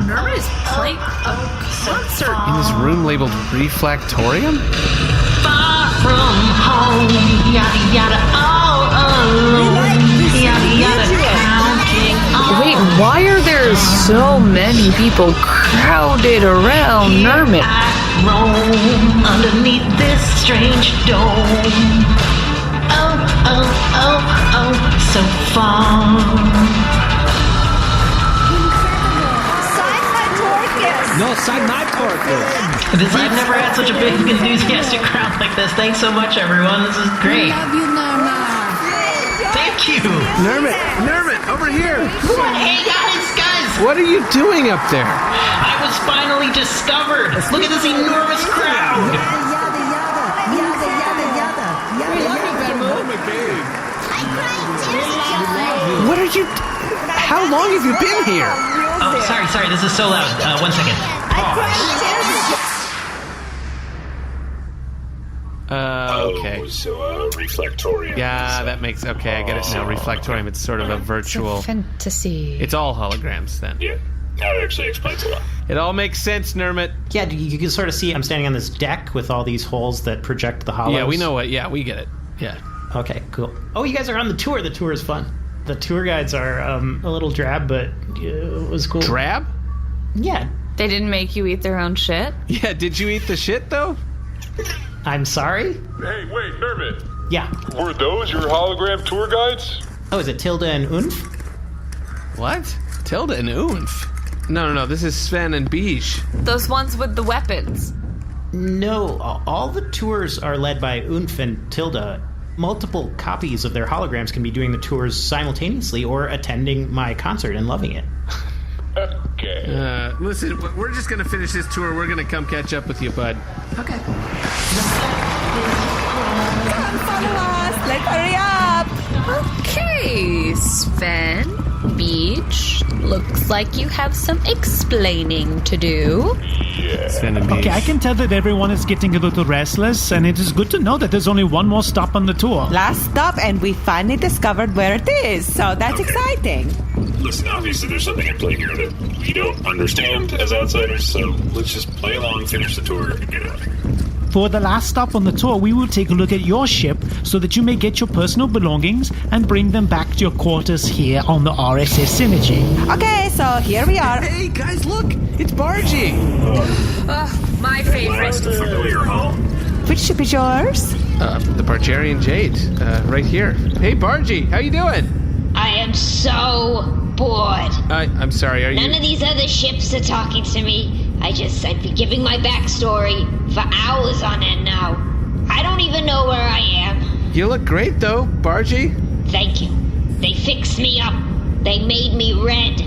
Nermut is playing a concert. In his room labeled Reflactorium? Far from home, yada yada, all alone, yada yada, counting on. Wait, why are there so many people crowded around Nermut? I roam underneath this strange dome. Oh, so far. No, I've never had such a big enthusiastic crowd like this. Thanks so much, everyone. This is great. Love you, Nermut. Thank you. Nermut, over here. Hey, guys. What are you doing up there? I was finally discovered. Look at this enormous crowd. What are you... How long have you been here? Oh, sorry. This is so loud. 1 second. Okay. So, reflectorium. Yeah, that makes... Okay, I get it now. Reflectorium, it's sort of a virtual... Fantasy. It's all holograms, then. Yeah, that actually explains a lot. It all makes sense, Nermut. Yeah, you can sort of see I'm standing on this deck with all these holes that project the hollows. Yeah, we know what... Yeah, we get it. Yeah. Okay, cool. Oh, you guys are on the tour. The tour is fun. The tour guides are a little drab, but it was cool. Drab? Yeah. They didn't make you eat their own shit? Yeah, did you eat the shit, though? I'm sorry? Hey, wait, Nermut. Yeah. Were those your hologram tour guides? Oh, is it Tilda and Unf? What? Tilda and Unf? No, this is Sven and Beej. Those ones with the weapons. No, all the tours are led by Unf and Tilda. Multiple copies of their holograms can be doing the tours simultaneously or attending my concert and loving it. Okay. Listen, we're just going to finish this tour. We're going to come catch up with you, bud. Okay. Come follow us. Let's hurry up. Okay, Sven, Beej. Looks like you have some explaining to do. Yeah. Sven and Beej. Okay, I can tell that everyone is getting a little restless, and it is good to know that there's only one more stop on the tour. Last stop, and we finally discovered where it is, so that's exciting. Listen, obviously there's something at play here that we don't understand as outsiders, so let's just play along, finish the tour, and get out of here. For the last stop on the tour, we will take a look at your ship so that you may get your personal belongings and bring them back to your quarters here on the RSS Synergy. Okay, so here we are. Hey, guys, look. It's Bargie. My favorite. Last familiar home. Which ship is yours? The Bargarean Jade, right here. Hey, Bargie, how you doing? I am so bored. I'm sorry, are you... None of these other ships are talking to me. I've been giving my backstory for hours on end now. I don't even know where I am. You look great, though, Bargie. Thank you. They fixed me up. They made me red.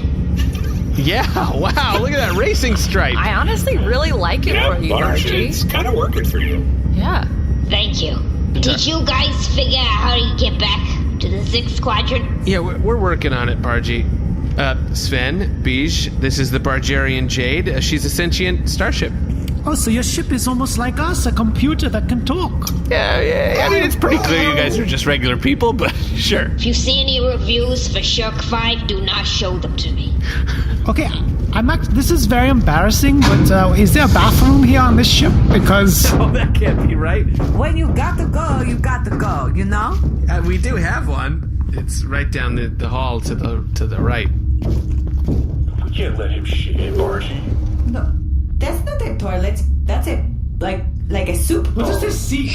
Yeah, wow, look at that racing stripe. I honestly really like it for you, Bargie. It's kind of working for you. Yeah. Thank you. Did you guys figure out how to get back to the Zyxx quadrant? Yeah, we're working on it, Bargie. Sven, Beej, this is the Bargarean Jade. She's a sentient starship. Oh, so your ship is almost like us, a computer that can talk. Yeah. I mean, it's pretty clear you guys are just regular people, but sure. If you see any reviews for Shirk 5, do not show them to me. Okay, this is very embarrassing, but is there a bathroom here on this ship? Because... Oh, that can't be right. When you got to go, you know? We do have one. It's right down the hall to the right. We can't let him shit in, Bargie. No, that's not a toilet. That's like a soup bowl. What does this see?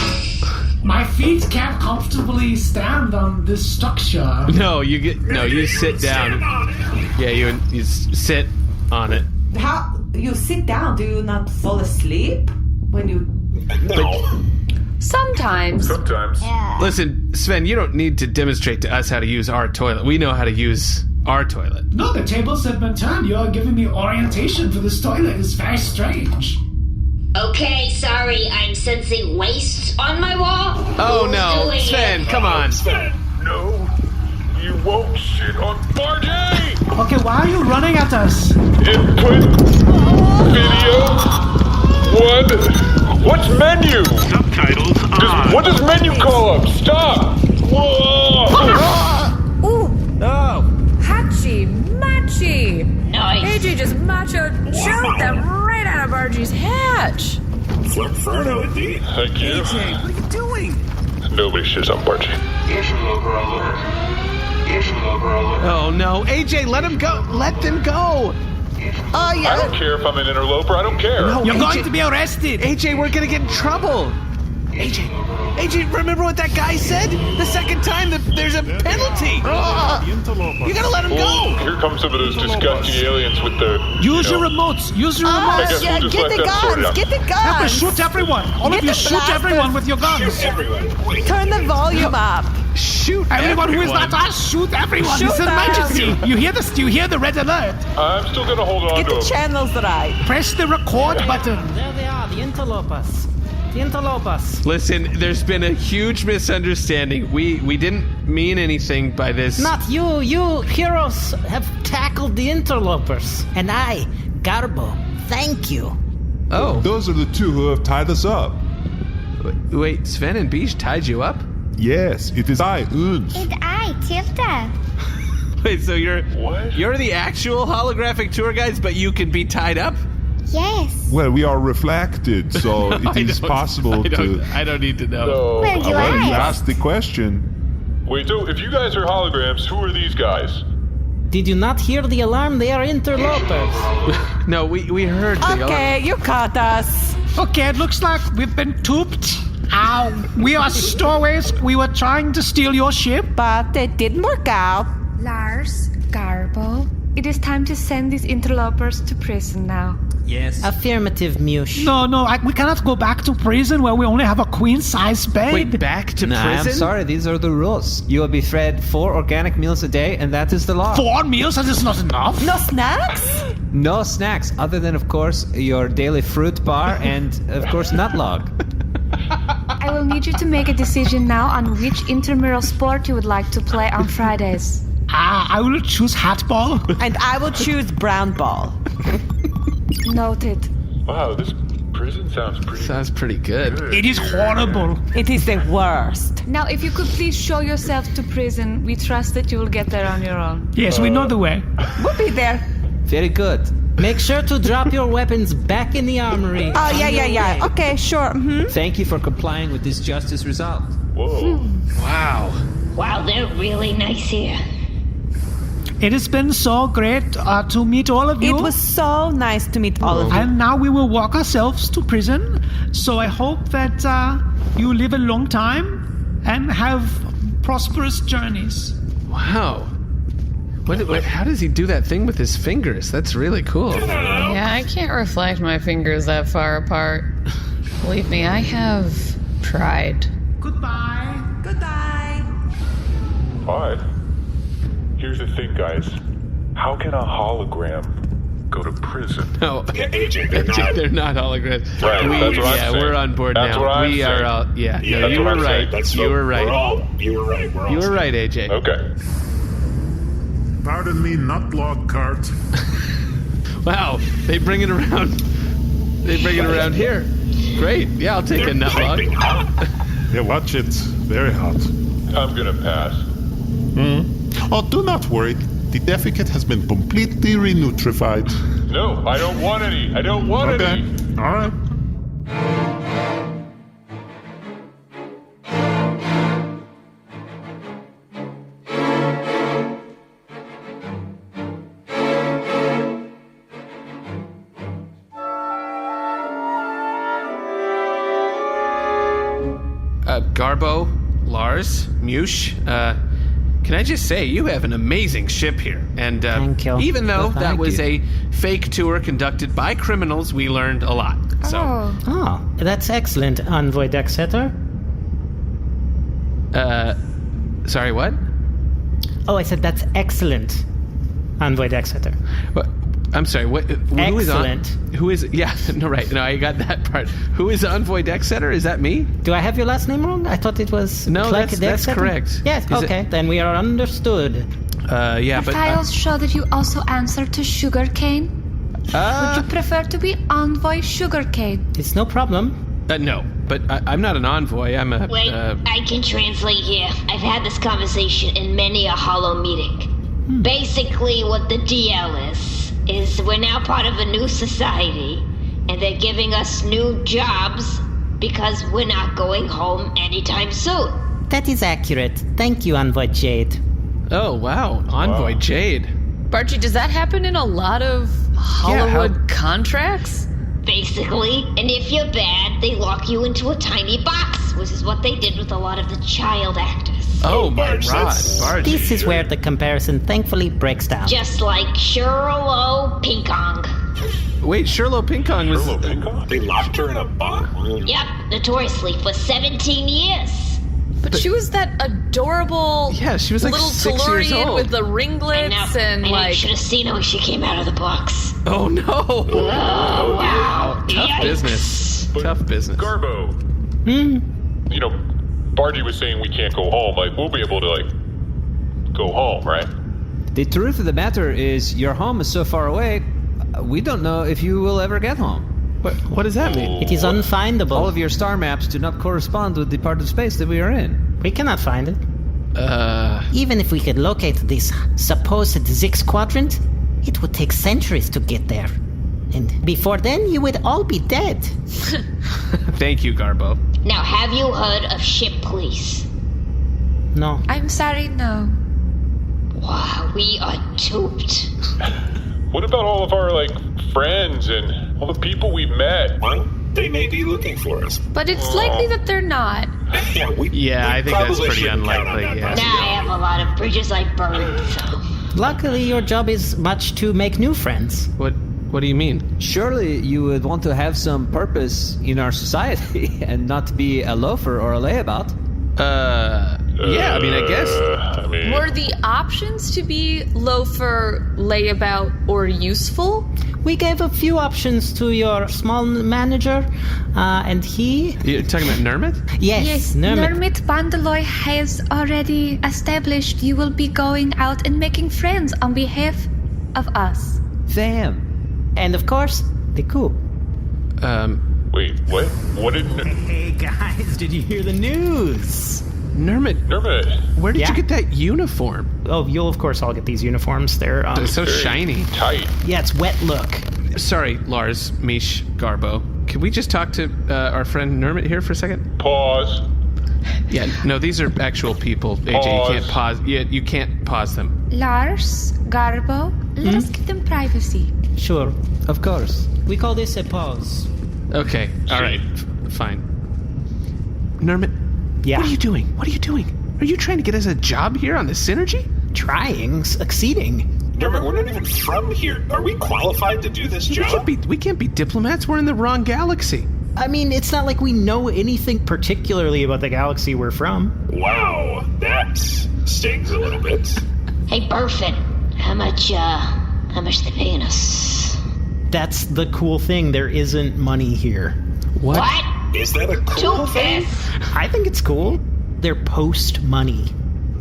My feet can't comfortably stand on this structure. No, you sit down. Yeah, you sit on it. How you sit down? Do you not fall asleep when you? No. Sometimes. Listen, Sven, you don't need to demonstrate to us how to use our toilet. We know how to use our toilet. No, the tables have been turned. You are giving me orientation for this toilet. It's very strange. Okay, sorry, I'm sensing waste on my wall. Oh no, Sven, come on. Sven, no. You won't shit on Bargie! Okay, why are you running at us? Input. Video. 1. What's menu? Subtitles on. What does menu call up? Stop! Whoa! Oh. Hachi Machi. Nice. AJ just macho choked them right out of Bargie's hatch. Flipferno, indeed. Thank you. AJ, what are you doing? Nobody shits on Bargie. Oh no, AJ, let him go. Let them go. Oh, yeah. I don't care if I'm an interloper. I don't care. No, You're AJ, going to be arrested. AJ, we're gonna get in trouble. AJ, remember what that guy said? The second time that there's a penalty. You gotta let him go. Here come some of those disgusting aliens with the... Use your remotes. Use your I remotes. guess we'll just Get let the them sort guns. out. Get the Have to guns. shoot everyone. All of Get you the shoot blasters. everyone with your guns. Turn the volume up. Shoot Everyone who is not us, shoot everyone. Shoot It's an them. emergency. You hear this? Do you hear the red alert? I'm still gonna hold on Get to the him. channels right. Press the record button. There they are, the interlopers. The interlopers. Listen, there's been a huge misunderstanding. We didn't mean anything by this. Not you. You heroes have tackled the interlopers. And I, Garbo, thank you. Oh, Those are the two who have tied us up. wait, Sven and Beej tied you up? Yes, it is I, Uns. And I, Tilda. Wait, so you're What? you're the actual holographic tour guides, but you can be tied up? Yes. Well, we are reflected, so it is possible to... I don't need to know. No. Well, you Well, you are. asked the question. Wait, so if you guys are holograms, who are these guys? Did you not hear the alarm? They are interlopers. No, we heard the Okay, you caught us. Okay, it looks like we've been duped. We are stowaways. We were trying to steal your ship. But it didn't work out. Lars, Garbo, it is time to send these interlopers to prison now. Yes. Affirmative, Mush. No, we cannot go back to prison where we only have a queen-size bed. Wait, back to Nah, prison? I'm sorry, these are the rules. You will be fed 4 organic meals a day, and that is the law. 4 meals? That is not enough. No snacks? No snacks, other than, of course, your daily fruit bar and, of course, nut log. I will need you to make a decision now on which intramural sport you would like to play on Fridays. I will choose hatball. And I will choose brown ball. Noted. Wow, this prison sounds pretty good. It is horrible. It is the worst. Now, if you could please show yourself to prison, we trust that you will get there on your own. Yes, we know the way. We'll be there. Very good. Make sure to drop your weapons back in the armory. Oh, yeah. Okay, sure. Mm-hmm. Thank you for complying with this justice result. Whoa. Wow. Wow, they're really nice here. It has been so great to meet all of you. It was so nice to meet all of you. And now we will walk ourselves to prison. So I hope that you live a long time and have prosperous journeys. Wow. What, how does he do that thing with his fingers? That's really cool. Yeah, I can't reflect my fingers that far apart. Believe me, I have tried. Goodbye. Odd. Here's the thing, guys. How can a hologram go to prison? No, AJ, they're not holograms. Right, that's what I'm saying. We're on board That's now. what I'm We are saying. all, yeah. Yeah, No, that's you what were I'm saying. right. That's You were right. You were right. We're all You were right, AJ. Okay. Pardon me, not log cart. Wow, they bring it around. They bring it around here. Great. Yeah, I'll take a nut log. Yeah, watch it. Very hot. I'm gonna pass. Oh, do not worry. The defecate has been completely renutrified. No, I don't want any. I don't want Okay. any. All right. Garbo, Lars, Mush, can I just say, you have an amazing ship here. And Thank you. even though Well, that thank was you. a fake tour conducted by criminals, we learned a lot. So, Oh, that's excellent, Envoy Decksetter. sorry, what? Oh, I said that's excellent, Envoy Decksetter. What? I'm sorry, what? Who is on? Excellent. Who is, yeah, no, right, no, I got that part. Who is Envoy Decksetter? Is that me? Do I have your last name wrong? I thought it was No, Pleck that's Decksetter? correct. Yes, Is okay, then we are understood. Yeah, The but... files show that you also answer to Sugarcane. Would you prefer to be Envoy Sugarcane? It's no problem. no, but I'm not an envoy, I'm a... Wait, I can translate here. I've had this conversation in many a hollow meeting. Basically, what the DL is we're now part of a new society, and they're giving us new jobs because we're not going home anytime soon. That is accurate. Thank you, Envoy Jade. Oh, wow, Envoy Jade. Bargie, does that happen in a lot of Hollywood contracts? basically. And if you're bad, they lock you into a tiny box, which is what they did with a lot of the child actors. Oh my god, Bargie. This is where the comparison thankfully breaks down. Just like Shirlo Pinkong. Wait, Shirlo Pinkong was... Shirlo Pinkong? They locked her in a box? Yep, notoriously for 17 years. But she was that adorable she was like little 6 years Tellurian old. with the ringlets and I should have seen her when she came out of the box. Oh no! Oh, wow. Tough Yikes. business. Tough business. Garbo. You know, Bargie was saying we can't go home. Like, we'll be able to, like, go home, right? The truth of the matter is, your home is so far away, we don't know if you will ever get home. What does that mean? It is unfindable. All of your star maps do not correspond with the part of space that we are in. We cannot find it. Even if we could locate this supposed Zyxx quadrant, it would take centuries to get there. And before then, you would all be dead. Thank you, Garbo. Now, have you heard of ship police? No. I'm sorry, no. Wow, we are duped. What about all of our, like, friends and all the people we've met? Well, they may be looking for us. But it's likely that they're not. Yeah, I think that's pretty unlikely. Yeah. Now I have a lot of bridges I burned, so... Luckily, your job is much to make new friends. What do you mean? Surely you would want to have some purpose in our society and not be a loafer or a layabout. Yeah, I mean, I guess. Were the options to be loafer, layabout, or useful? We gave a few options to your small manager, and he... You're talking about Nermut? Yes, Nermut Bundaloy has already established you will be going out and making friends on behalf of us. Themm. And of course, the coup. Wait, what? What did... Hey, guys, did you hear the news? Nermut, where did Yeah. you get that uniform? Oh, you'll of course all get these uniforms. They're so shiny. Tight. Yeah, it's wet look. Sorry, Lars, Mish, Garbo. Can we just talk to our friend Nermut here for a second? Pause. Yeah, no, these are actual people. AJ, you can't pause. Yeah, you can't pause them. Lars, Garbo, let us give them privacy. Sure. Of course. We call this a pause. Okay, all right, fine. Nermut, Yeah. what are you doing? What are you doing? Are you trying to get us a job here on the Synergy? Trying, succeeding. Nermut, we're not even from here. Are we qualified to do this job? We can't be diplomats. We're in the wrong galaxy. I mean, it's not like we know anything particularly about the galaxy we're from. Wow, that stings a little bit. Hey, Burfin, how much they paying us? That's the cool thing. There isn't money here. What? Is that a cool thing? I think it's cool. They're post money.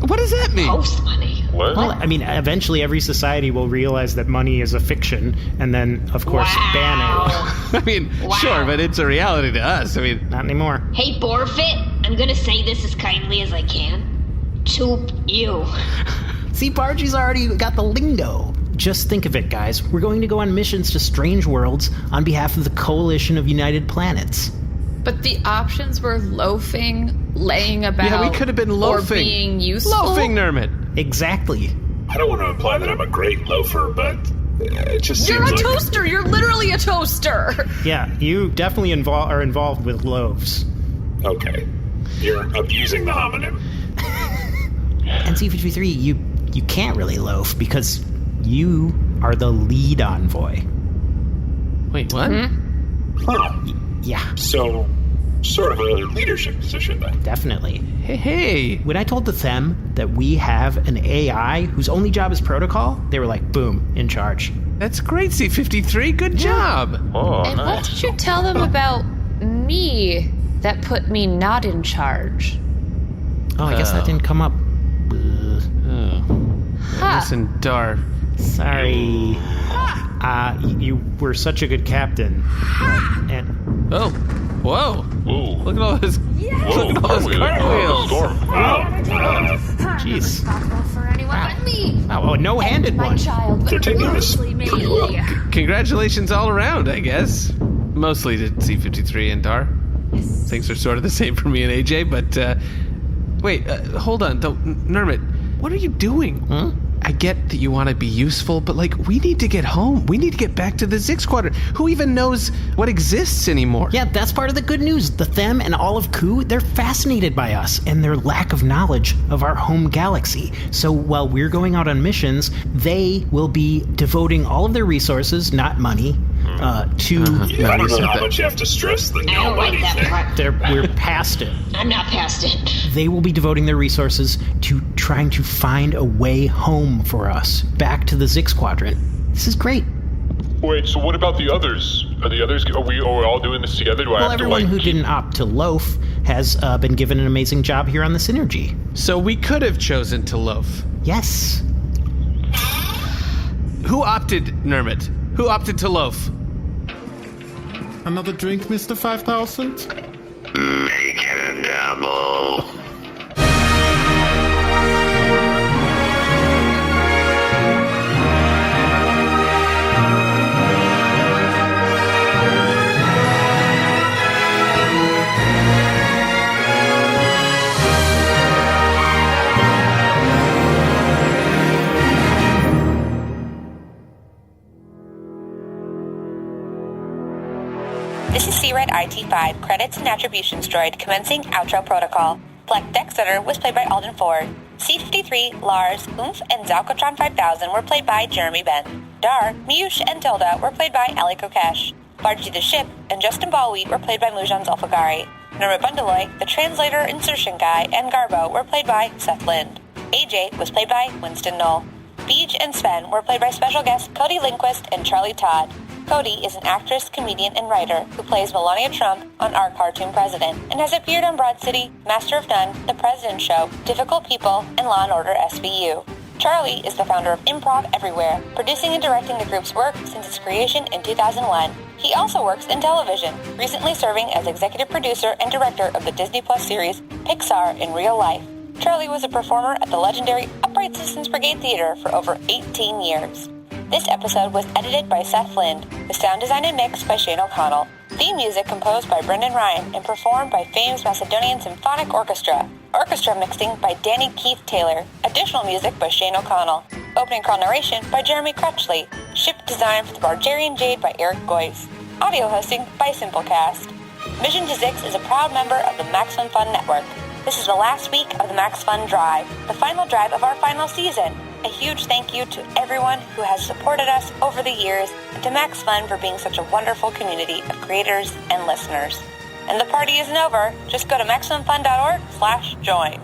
What does that mean? Post money. What? Well, I mean, eventually every society will realize that money is a fiction and then, of course, ban it. I mean, sure, but it's a reality to us. I mean, not anymore. Hey, Borfit, I'm gonna say this as kindly as I can. Toop you. See, Bargie's already got the lingo. Just think of it, guys. We're going to go on missions to strange worlds on behalf of the Coalition of United Planets. But the options were loafing, laying about, yeah, we could have been loafing. or being useful. Loafing, Nermut. Exactly. I don't want to imply that I'm a great loafer, but it just You're seems a like... toaster. You're literally a toaster. Yeah, you definitely are involved with loaves. Okay. You're abusing the homonym. And C53, you can't really loaf because you are the lead envoy. Wait, what? Huh. Yeah. So, sort of a leadership position then. Definitely. Hey. When I told the Themm that we have an AI whose only job is protocol, they were like, boom, in charge. That's great, C53. Good job. Oh, And what nice. did you tell them about me that put me not in charge? Oh, I guess that didn't come up. Huh. Listen, Dar. Sorry. You were such a good captain. And Oh, whoa. Ooh. Look at all this. Whoa, Look at all those cartwheels. Storm. Wow. jeez. Not for anyone but me. Oh, no-handed My one. child. They're taking this Mostly me. pretty well. Congratulations all around, I guess. Mostly to C53 and Dar. Things are sort of the same for me and AJ, but wait, hold on. Nermut, what are you doing? Huh? I get that you want to be useful, but like, we need to get home. We need to get back to the Zyxx Quadrant. Who even knows what exists anymore? Yeah, that's part of the good news. The Themm and all of Ku, they're fascinated by us and their lack of knowledge of our home galaxy. So while we're going out on missions, they will be devoting all of their resources, not money, to... Yeah, I don't know how much you have to stress the I don't like that part. We're past it. I'm not past it. They will be devoting their resources to trying to find a way home for us, back to the Zyxx Quadrant. This is great. Wait, so what about the others? Are we all doing this together? Well, everyone who didn't opt to loaf has been given an amazing job here on the Synergy. So we could have chosen to loaf. Yes. Who opted, Nermut? Who opted to loaf? Another drink, Mr. 5000? Make it a double. This is C-Red IT5, Credits and Attributions Droid, commencing Outro Protocol. Pleck Decksetter was played by Alden Ford. C-53, Lars, Oomph, and Zalcatron 5000 were played by Jeremy Ben. Dar, Moujan, and Tilda were played by Allie Kokesh. Bargie the Ship and Justin Ballwheat were played by Moujan Zolfaghari. Nermut Bundaloy, the Translator Insertion Guy, and Garbo were played by Seth Lind. AJ was played by Winston Noel. Beej and Sven were played by special guests Cody Lindquist and Charlie Todd. Cody is an actress, comedian, and writer who plays Melania Trump on Our Cartoon President and has appeared on Broad City, Master of None, The President Show, Difficult People, and Law & Order SVU. Charlie is the founder of Improv Everywhere, producing and directing the group's work since its creation in 2001. He also works in television, recently serving as executive producer and director of the Disney Plus series Pixar in Real Life. Charlie was a performer at the legendary Upright Citizens Brigade Theater for over 18 years. This episode was edited by Seth Lind, with sound design and mix by Shane O'Connell. Theme music composed by Brendan Ryan and performed by Fame's Macedonian Symphonic Orchestra. Orchestra mixing by Danny Keith Taylor. Additional music by Shane O'Connell. Opening crawl narration by Jeremy Crutchley. Ship design for the Bargarean Jade by Eric Goyce. Audio hosting by Simplecast. Mission to Zyxx is a proud member of the MaxFun Network. This is the last week of the MaxFunDrive, the final drive of our final season. A huge thank you to everyone who has supported us over the years, and to MaxFun for being such a wonderful community of creators and listeners. And the party isn't over. Just go to MaxFunFun.org/join.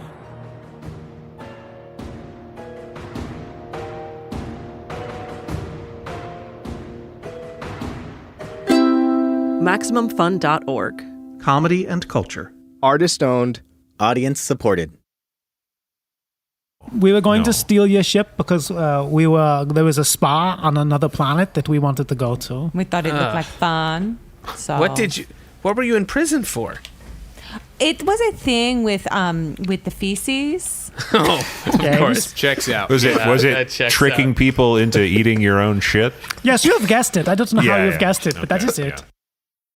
MaximumFun.org. Comedy and culture. Artist owned. Audience supported. We were going to steal your ship because there was a spa on another planet that we wanted to go to. We thought it looked like fun. So What were you in prison for? It was a thing with the feces. Oh, of course, checks out. Was it tricking people into eating your own shit? Yes, you have guessed it. I don't know how you've guessed it, but that is it.